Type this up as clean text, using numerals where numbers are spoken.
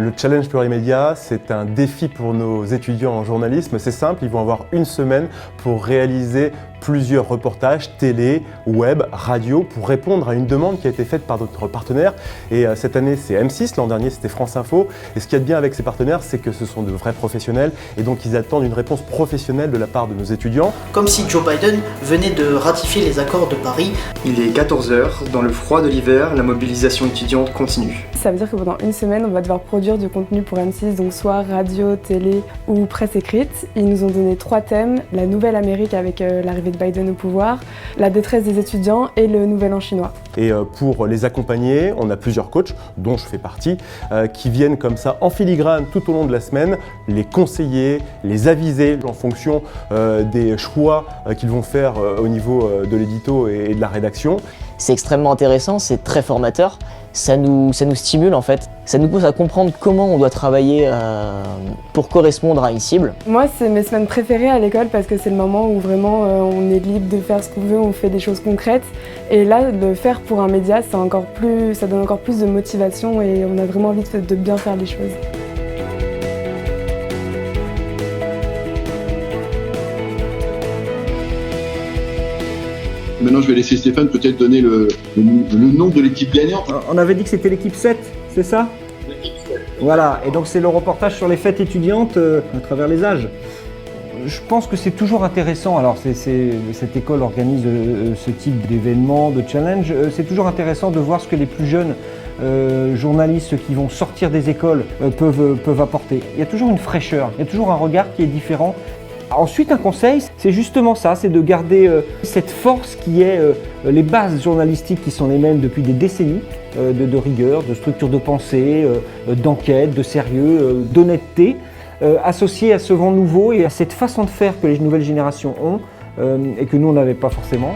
Le Challenge Plurimédia, c'est un défi pour nos étudiants en journalisme. C'est simple, ils vont avoir une semaine pour réaliser plusieurs reportages télé, web, radio pour répondre à une demande qui a été faite par notre partenaire. Et cette année, c'est M6, l'an dernier, c'était France Info. Et ce qu'il y a de bien avec ces partenaires, c'est que ce sont de vrais professionnels et donc ils attendent une réponse professionnelle de la part de nos étudiants. Comme si Joe Biden venait de ratifier les accords de Paris. Il est 14h, dans le froid de l'hiver, la mobilisation étudiante continue. Ça veut dire que pendant une semaine, on va devoir produire du contenu pour M6, donc soit radio, télé ou presse écrite. Ils nous ont donné 3 thèmes, la nouvelle Amérique avec l'arrivée de Biden au pouvoir, la détresse des étudiants et le nouvel an chinois. Et pour les accompagner, on a plusieurs coachs, dont je fais partie, qui viennent comme ça en filigrane tout au long de la semaine, les conseiller, les aviser en fonction des choix qu'ils vont faire au niveau de l'édito et de la rédaction. C'est extrêmement intéressant, c'est très formateur, ça nous stimule en fait, ça nous pousse à comprendre comment on doit travailler pour correspondre à une cible. Moi, c'est mes semaines préférées à l'école parce que c'est le moment où vraiment on est libre de faire ce qu'on veut, on fait des choses concrètes. Et là, le faire pour un média, ça donne encore plus de motivation et on a vraiment envie de bien faire les choses. Maintenant, je vais laisser Stéphane peut-être donner le nom de l'équipe gagnante. On avait dit que c'était l'équipe 7, c'est ça? L'équipe 7. Voilà, et donc c'est le reportage sur les fêtes étudiantes à travers les âges. Je pense que c'est toujours intéressant, alors cette école organise ce type d'événements, de challenge, c'est toujours intéressant de voir ce que les plus jeunes journalistes, ceux qui vont sortir des écoles, peuvent apporter. Il y a toujours une fraîcheur, il y a toujours un regard qui est différent. Ensuite, un conseil, c'est justement ça, c'est de garder cette force qui est les bases journalistiques qui sont les mêmes depuis des décennies, de rigueur, de structure de pensée, d'enquête, de sérieux, d'honnêteté, associée à ce vent nouveau et à cette façon de faire que les nouvelles générations ont et que nous, on n'avait pas forcément.